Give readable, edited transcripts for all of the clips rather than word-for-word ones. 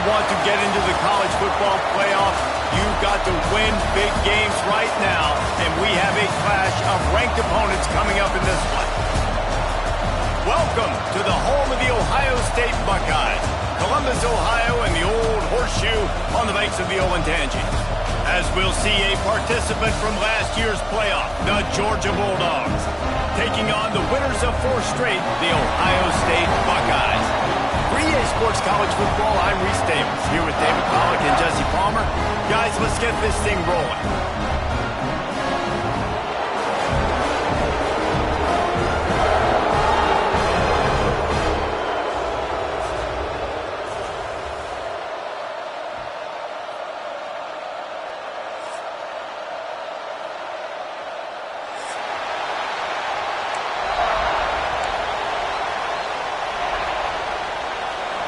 want to get into the college football playoff, you've got to win big games right now, and we have a clash of ranked opponents coming up in this one. Welcome to the home of the Ohio State Buckeyes, Columbus, Ohio, and the Old Horseshoe on the banks of the Olentangy. As we'll see a participant from last year's playoff, the Georgia Bulldogs, taking on the winners of 4 straight, the Ohio State Buckeyes. For EA Sports College Football, I'm Reese Davis, here with David Pollack and Jesse Palmer. Guys, let's get this thing rolling.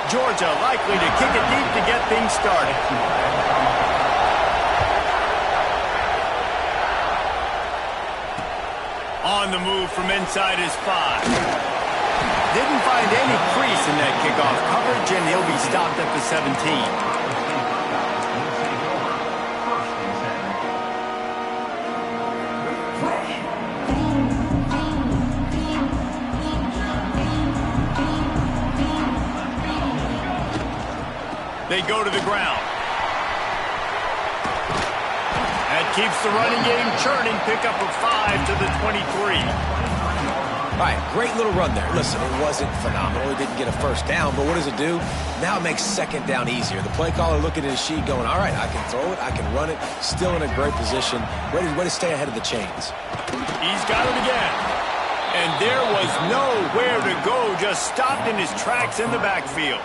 Georgia likely to kick it deep to get things started. On the move from inside his 5. Didn't find any crease in that kickoff coverage, and he'll be stopped at the 17. They go to the ground. That keeps the running game churning. Pick up a 5 to the 23. All right, great little run there. Listen, it wasn't phenomenal. He didn't get a first down, but what does it do? Now it makes second down easier. The play caller looking at his sheet going, all right, I can throw it, I can run it. Still in a great position. Ready to stay ahead of the chains. He's got it again. And there was nowhere to go. Just stopped in his tracks in the backfield.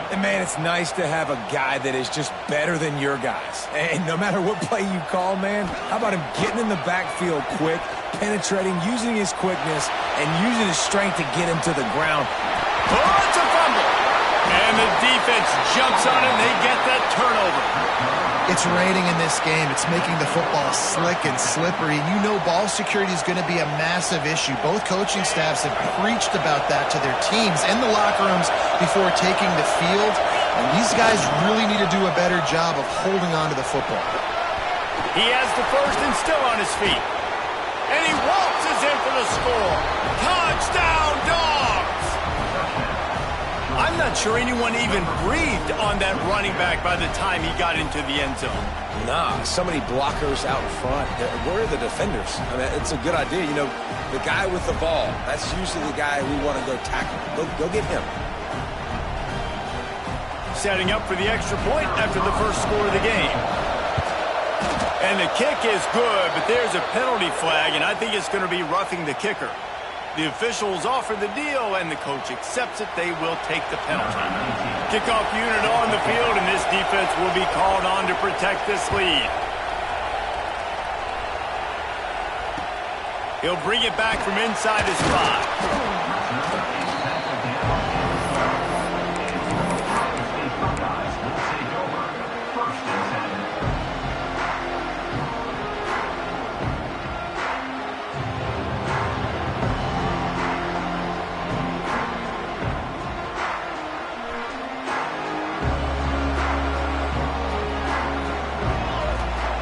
And, man, it's nice to have a guy that is just better than your guys. And no matter what play you call, man, how about him getting in the backfield quick, penetrating, using his quickness, and using his strength to get him to the ground. Oh, it's a fumble. And the defense jumps on it, and they get that turnover. It's raining in this game. It's making the football slick and slippery. You know ball security is going to be a massive issue. Both coaching staffs have preached about that to their teams in the locker rooms before taking the field. And these guys really need to do a better job of holding on to the football. He has the first and still on his feet. And he waltzes in for the score. Touchdown, Dogs! I'm not sure anyone even breathed on that running back by the time he got into the end zone. Nah, so many blockers out in front. Where are the defenders? I mean, it's a good idea. You know, the guy with the ball, that's usually the guy we want to go tackle. Go get him. Setting up for the extra point after the first score of the game. And the kick is good, but there's a penalty flag, and I think it's going to be roughing the kicker. The officials offer the deal, and the coach accepts it. They will take the penalty. Kickoff unit on the field, and this defense will be called on to protect this lead. He'll bring it back from inside his 5.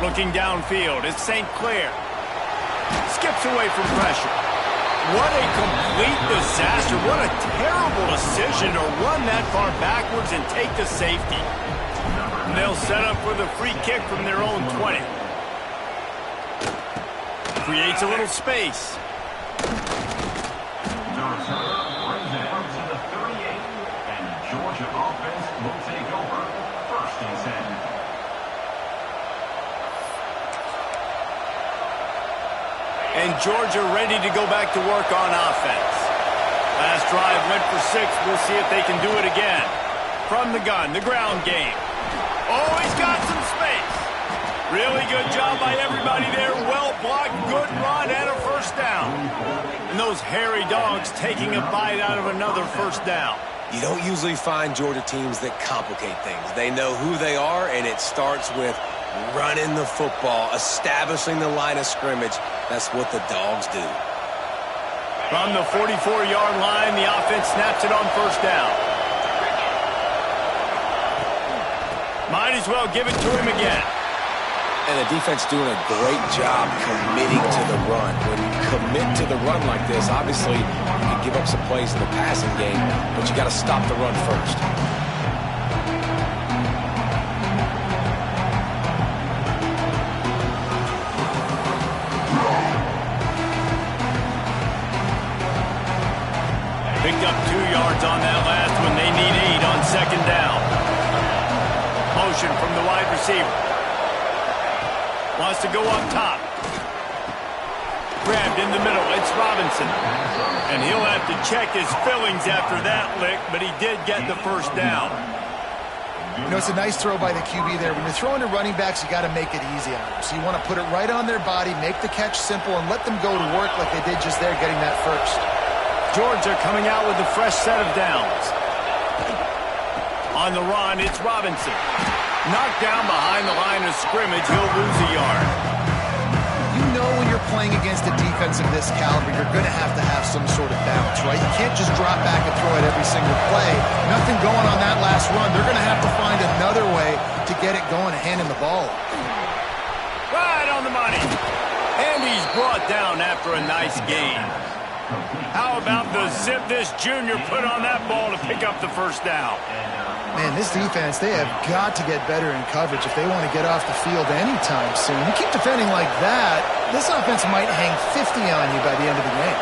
Looking downfield, it's St. Clair. Skips away from pressure. What a complete disaster. What a terrible decision to run that far backwards and take the safety. And they'll set up for the free kick from their own 20. Creates a little space. Brings it up to the 38, and the Georgia offense will take over. First and 10. And Georgia ready to go back to work on offense. Last drive went for 6. We'll see if they can do it again. From the gun, the ground game. Oh, he's got some space. Really good job by everybody there. Well blocked, good run, and a first down. And those hairy Dogs taking a bite out of another first down. You don't usually find Georgia teams that complicate things. They know who they are, and it starts with running the football, establishing the line of scrimmage. That's what the Dogs do. From the 44-yard line, the offense snaps it on first down. Might as well give it to him again. And the defense doing a great job committing to the run. When you commit to the run like this, obviously you can give up some plays in the passing game, but you got to stop the run first. Picked up 2 yards on that last one. They need 8 on second down. Motion from the wide receiver. Wants to go up top. Grabbed in the middle. It's Robinson. And he'll have to check his fillings after that lick, but he did get the first down. You know, it's a nice throw by the QB there. When you're throwing to running backs, you got to make it easy on them. So you want to put it right on their body, make the catch simple, and let them go to work like they did just there, getting that first. Georgia coming out with a fresh set of downs. On the run, it's Robinson. Knocked down behind the line of scrimmage. He'll lose a yard. You know when you're playing against a defense of this caliber, you're going to have some sort of balance, right? You can't just drop back and throw it every single play. Nothing going on that last run. They're going to have to find another way to get it going and hand him the ball. Right on the money. And he's brought down after a nice gain. How about the zip this junior put on that ball to pick up the first down? Man, this defense, they have got to get better in coverage if they want to get off the field anytime soon. You keep defending like that, this offense might hang 50 on you by the end of the game.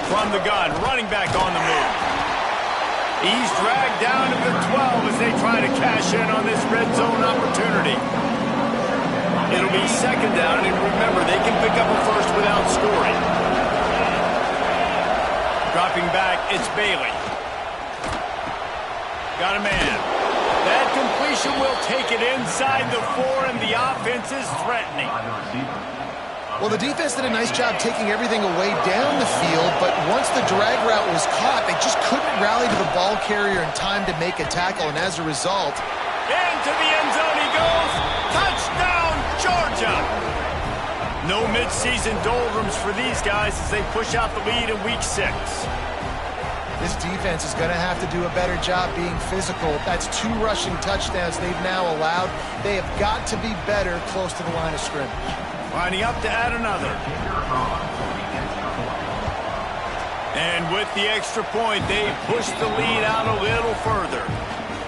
From the gun, running back on the move. He's dragged down to the 12 as they try to cash in on this red zone opportunity. It'll be second down, and remember, they can pick up a first without scoring. Dropping back, it's Bailey. Got a man. That completion will take it inside the 4, and the offense is threatening. Well, the defense did a nice job taking everything away down the field, but once the drag route was caught, they just couldn't rally to the ball carrier in time to make a tackle, and as a result... Into the end zone he goes. Touchdown, Georgia. No midseason doldrums for these guys as they push out the lead in week 6. This defense is going to have to do a better job being physical. That's 2 rushing touchdowns they've now allowed. They have got to be better close to the line of scrimmage. Lining up to add another. And with the extra point, they push the lead out a little further.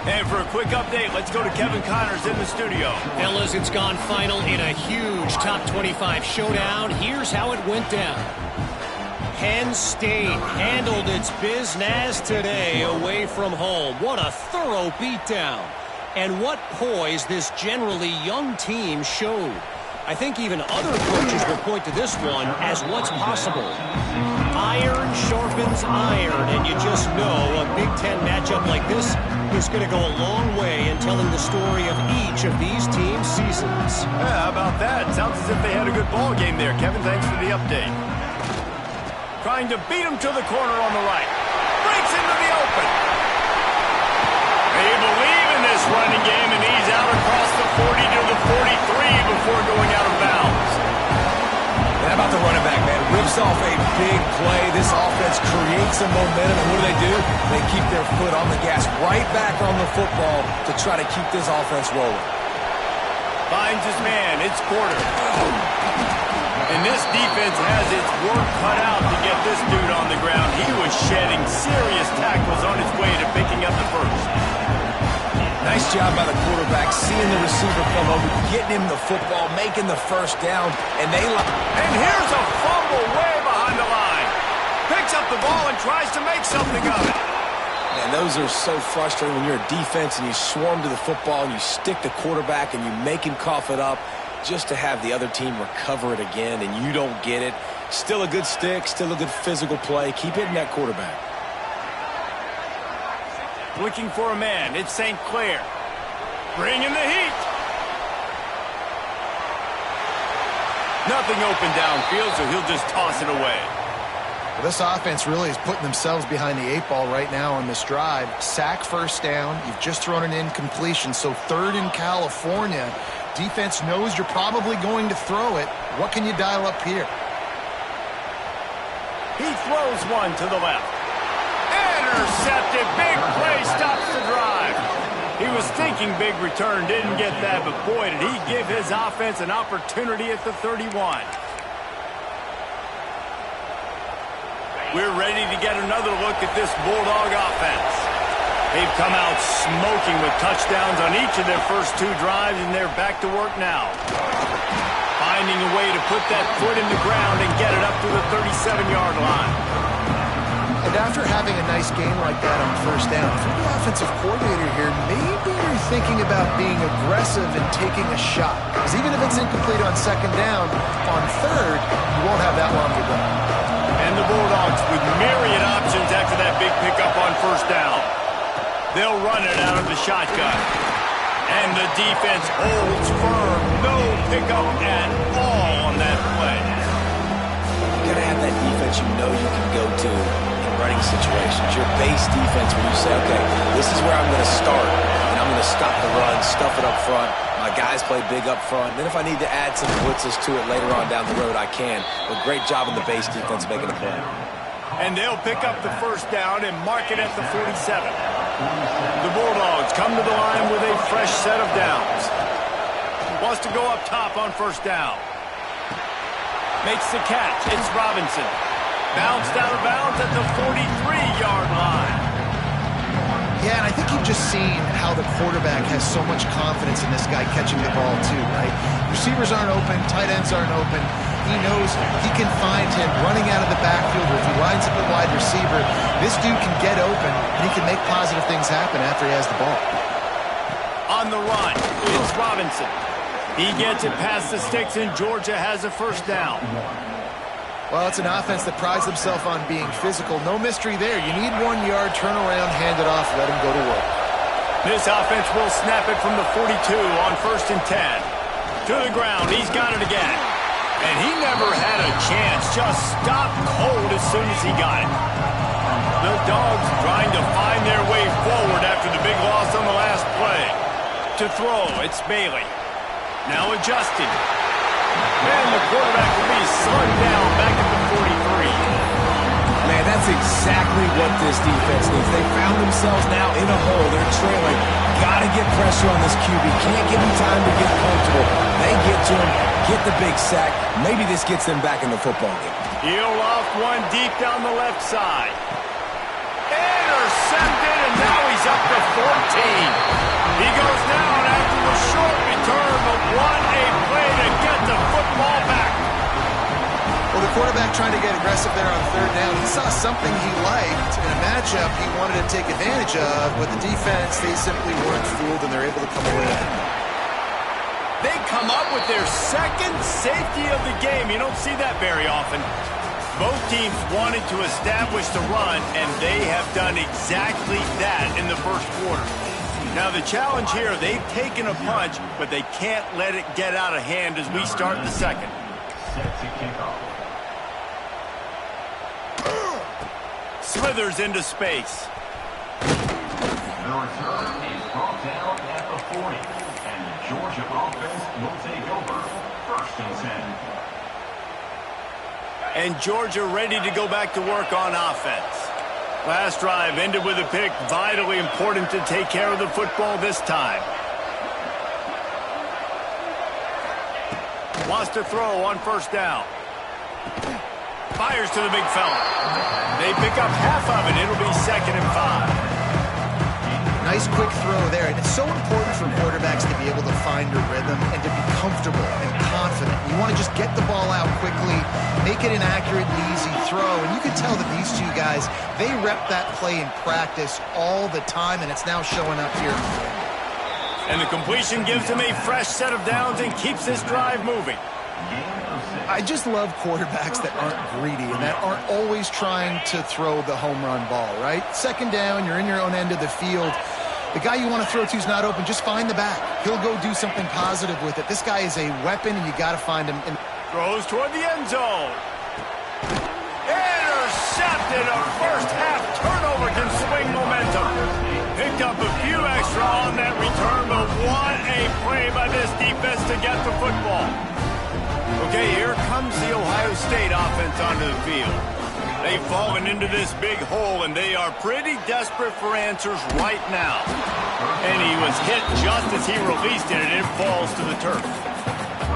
And for a quick update, let's go to Kevin Connors in the studio. Fellas, it's gone final in a huge top 25 showdown. Here's how it went down. Penn State handled its business today away from home. What a thorough beatdown. And what poise this generally young team showed. I think even other coaches will point to this one as what's possible. Iron sharpens iron, and you just know a Big Ten matchup like this is going to go a long way in telling the story of each of these teams' seasons. Yeah, how about that? Sounds as if they had a good ball game there. Kevin, thanks for the update. Trying to beat him to the corner on the right. Breaks into the open. They believe in this running game, and he's out across the 40 to the 43 before going out of bounds. And how about the running back, man? Rips off a big play. This offense creates some momentum, and what do? They keep their foot on the gas right back on the football to try to keep this offense rolling. Finds his man. It's Porter. And this defense has its work cut out to get this dude on the ground. He was shedding serious tackles on his way to picking up the first. Nice job by the quarterback, seeing the receiver come over, getting him the football, making the first down, and And here's a fumble way behind the line. Picks up the ball and tries to make something of it. And those are so frustrating when you're a defense and you swarm to the football and you stick the quarterback and you make him cough it up just to have the other team recover it again and you don't get it. Still a good stick, still a good physical play. Keep hitting that quarterback. Looking for a man. It's St. Clair. Bringing the heat. Nothing open downfield, so he'll just toss it away. Well, this offense really is putting themselves behind the 8 ball right now on this drive. Sack first down. You've just thrown an incompletion, so 3rd in California. Defense knows you're probably going to throw it. What can you dial up here? He throws one to the left. intercepted. Big play stops the drive. He was thinking big return, didn't get that, but boy, did he give his offense an opportunity at the 31. We're ready to get another look at this Bulldog offense. They've come out smoking with touchdowns on each of their first 2 drives, and they're back to work now. Finding a way to put that foot in the ground and get it up to the 37-yard line. And after having a nice game like that on first down, if you're the offensive coordinator here, maybe you're thinking about being aggressive and taking a shot. Because even if it's incomplete on second down, on third, you won't have that long to go. And the Bulldogs with myriad options after that big pickup on first down. They'll run it out of the shotgun. And the defense holds firm. No pickup at all on that play. You got to have that defense you know you can go to in running situations. Your base defense where you say, okay, this is where I'm going to start, and I'm going to stop the run, stuff it up front. My guys play big up front. Then if I need to add some blitzes to it later on down the road, I can. But great job in the base defense making a play. And they'll pick up the first down and mark it at the 47. The Bulldogs come to the line with a fresh set of downs. Wants to go up top on first down. Makes the catch. It's Robinson. Bounced out of bounds at the 43-yard line. Yeah, and I think you've just seen how the quarterback has so much confidence in this guy catching the ball too, right? Receivers aren't open, tight ends aren't open. He knows he can find him running out of the backfield, or if he lines up a wide receiver, this dude can get open, and he can make positive things happen after he has the ball. On the run, it's Robinson. He gets it past the sticks, and Georgia has a first down. Well, it's an offense that prides themselves on being physical. No mystery there. You need 1 yard, turn around, hand it off, let him go to work. This offense will snap it from the 42 on first and 10. To the ground, he's got it again. And he never had a chance, just stopped cold as soon as he got it. The Dogs trying to find their way forward after the big loss on the last play. To throw, it's Bailey. Now adjusting. Man, the quarterback will be slugged down back at the 43. Man, that's exactly what this defense needs. They found themselves now in a hole. They're trailing. Got to get pressure on this QB. Can't give him time to get comfortable. They get to him, get the big sack. Maybe this gets them back in the football game. He'll off one deep down the left side. Intercepted, and now he's up to 14. He goes down after the short return, but what a play to get the football back. Well, the quarterback trying to get aggressive there on third down. He saw something he liked in a matchup he wanted to take advantage of, but the defense, they simply weren't fooled, and they're able to come away with it. They come up with their second safety of the game. You don't see that very often. Both teams wanted to establish the run, and they have done exactly that in the first quarter. Now, the challenge here, they've taken a punch, but they can't let it get out of hand as we start the second. Set to kick off. Slithers into space. The return is brought down at the 40, and the Georgia offense will take over first and 10. And Georgia ready to go back to work on offense. Last drive ended with a pick. Vitally important to take care of the football this time. Wants to throw on first down. Fires to the big fella. They pick up half of it. It'll be 2nd and 5. Nice quick throw there, and it's so important for quarterbacks to be able to find a rhythm and to be comfortable and confident. You want to just get the ball out quickly, make it an accurate and easy throw, and you can tell that these two guys, they rep that play in practice all the time, and it's now showing up here. And the completion gives him a fresh set of downs and keeps this drive moving. I just love quarterbacks that aren't greedy and that aren't always trying to throw the home run ball, right? Second down, you're in your own end of the field. The guy you want to throw to is not open. Just find the back. He'll go do something positive with it. This guy is a weapon, and you got to find him. Throws toward the end zone. Intercepted. A first-half turnover can swing momentum. Picked up a few extra on that return, but what a play by this defense to get the football. Okay, here comes the Ohio State offense onto the field. They've fallen into this big hole, and they are pretty desperate for answers right now. And he was hit just as he released it, and it falls to the turf.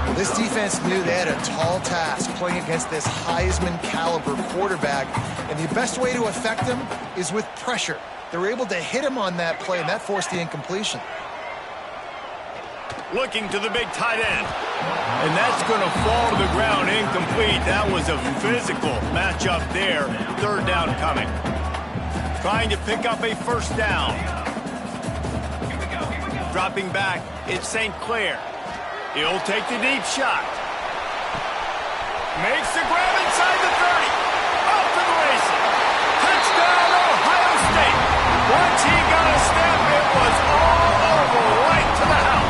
Well, this defense knew they had a tall task playing against this Heisman-caliber quarterback, and the best way to affect him is with pressure. They were able to hit him on that play, and that forced the incompletion. Looking to the big tight end. And that's going to fall to the ground incomplete. That was a physical matchup there. Third down coming. Trying to pick up a first down. Dropping back, it's St. Clair. He'll take the deep shot. Makes the grab inside the 30. Off to the races. Touchdown, Ohio State. Once he got a step, it was all over right to the house.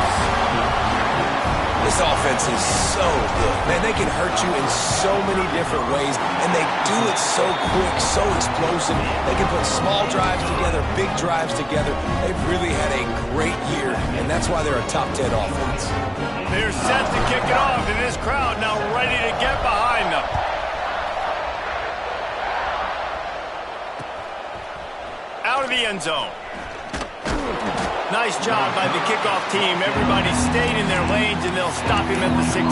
This offense is so good. Man, they can hurt you in so many different ways, and they do it so quick, so explosive. They can put small drives together, big drives together. They've really had a great year, and that's why they're a top 10 offense. They're set to kick it off, and this crowd now ready to get behind them. Out of the end zone. Nice job by the kickoff team. Everybody stayed in their lanes, and they'll stop him at the 16.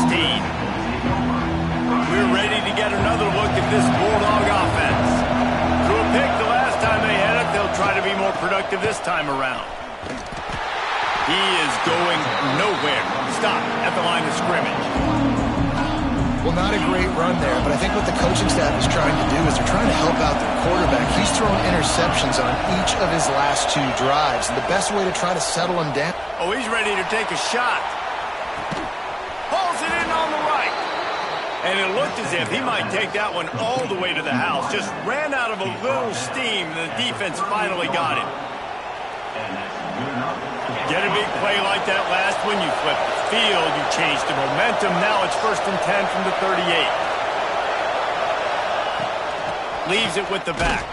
We're ready to get another look at this Bulldog offense. Threw a pick the last time they had it. They'll try to be more productive this time around. He is going nowhere. Stop at the line of scrimmage. Well, not a great run there, but I think what the coaching staff is trying to do is they're trying to help out their quarterback. He's thrown interceptions on each of his last 2 drives, and the best way to try to settle him down. Oh, he's ready to take a shot. Pulls it in on the right. And it looked as if he might take that one all the way to the house. Just ran out of a little steam. The defense finally got him. Get a big play like that last one, you flip the field, you change the momentum. Now it's 1st and 10 from the 38. Leaves it with the back.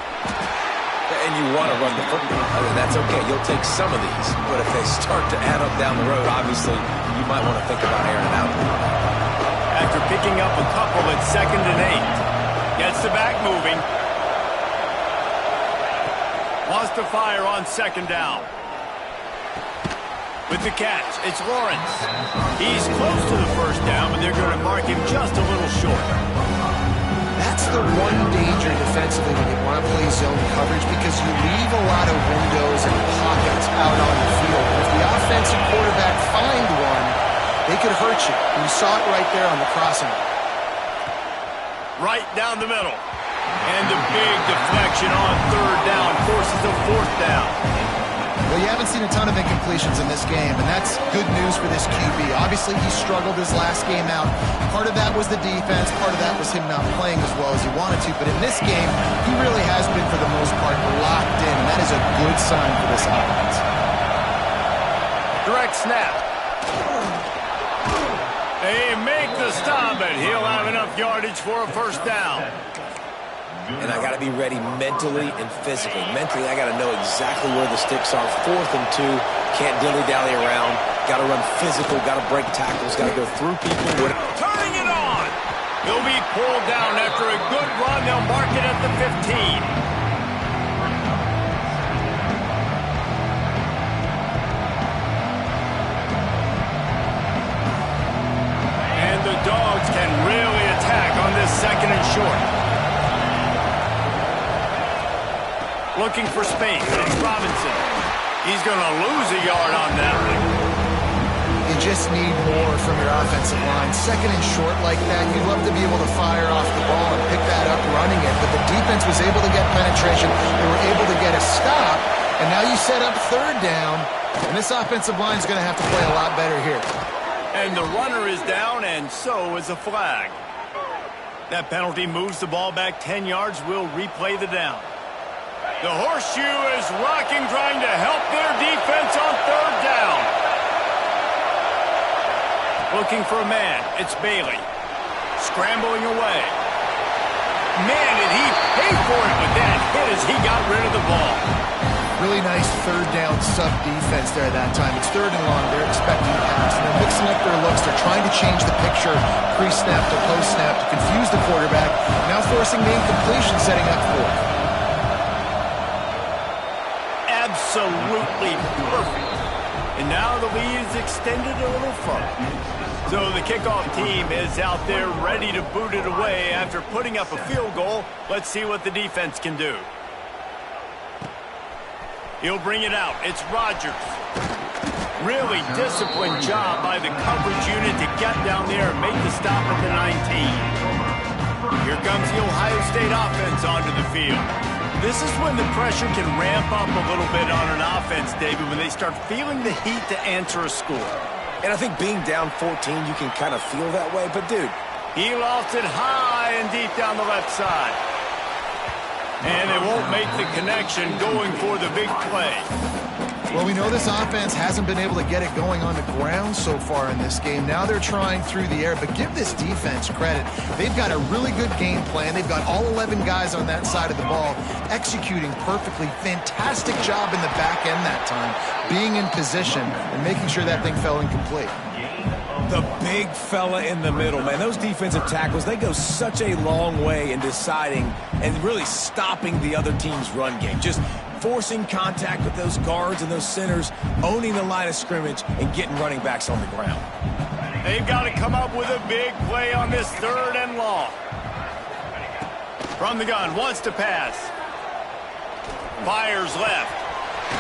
And you want to run the football. I mean, that's okay. You'll take some of these. But if they start to add up down the road, obviously, you might want to think about airing it out. After picking up a couple at 2nd and 8. Gets the back moving. Wants to fire on 2nd down. With the catch, it's Lawrence. He's close to the first down, but they're going to mark him just a little short. That's the one danger defensively when you want to play zone coverage, because you leave a lot of windows and pockets out on the field. If the offensive quarterback find one, they could hurt you. You saw it right there on the crossing. Right down the middle. And the big deflection on 3rd down forces a 4th down. Well, you haven't seen a ton of incompletions in this game, and that's good news for this QB. Obviously, he struggled his last game out. Part of that was the defense. Part of that was him not playing as well as he wanted to. But in this game, he really has been, for the most part, locked in. And that is a good sign for this offense. Direct snap. They make the stop, but he'll have enough yardage for a first down. And I got to be ready mentally and physically. Mentally, I got to know exactly where the sticks are. 4th and 2. Can't dilly-dally around. Got to run physical. Got to break tackles. Got to go through people. Turning it on. He'll be pulled down after a good run. They'll mark it at the 15. And the Dogs can really attack on this 2nd and short. Looking for space. It's Robinson. He's going to lose a yard on that one. You just need more from your offensive line. 2nd and short like that, you'd love to be able to fire off the ball and pick that up running it. But the defense was able to get penetration. They were able to get a stop. And now you set up 3rd down. And this offensive line is going to have to play a lot better here. And the runner is down, and so is a flag. That penalty moves the ball back 10 yards. We'll replay the down. The horseshoe is rocking, trying to help their defense on 3rd down. Looking for a man. It's Bailey. Scrambling away. Man, did he pay for it with that hit as he got rid of the ball. Really nice third down sub defense there at that time. It's third and long. They're expecting to pass, and they're mixing up their looks. They're trying to change the picture pre-snap to post-snap to confuse the quarterback. Now forcing the incompletion, setting up fourth. Absolutely perfect. And now the lead is extended a little further. So the kickoff team is out there ready to boot it away after putting up a field goal. Let's see what the defense can do. He'll bring it out. It's Rodgers. Really disciplined job by the coverage unit to get down there and make the stop at the 19. Here comes the Ohio State offense onto the field. This is when the pressure can ramp up a little bit on an offense, David, when they start feeling the heat to answer a score. And I think being down 14, you can kind of feel that way. But, dude, he lost it high and deep down the left side. And they won't make the connection going for the big play. Well, we know this offense hasn't been able to get it going on the ground so far in this game. Now they're trying through the air, but give this defense credit. They've got a really good game plan. They've got all 11 guys on that side of the ball executing perfectly. Fantastic job in the back end that time, being in position and making sure that thing fell incomplete. The big fella in the middle, man. Those defensive tackles, they go such a long way in deciding and really stopping the other team's run game. Just forcing contact with those guards and those centers, owning the line of scrimmage, and getting running backs on the ground. They've got to come up with a big play on this third and long. From the gun, wants to pass. Fires left.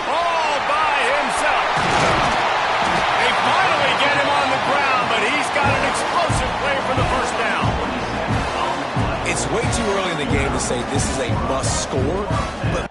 All by himself. They finally get him on the ground, but he's got an explosive play for the first down. it's way too early in the game to say this is a must score, but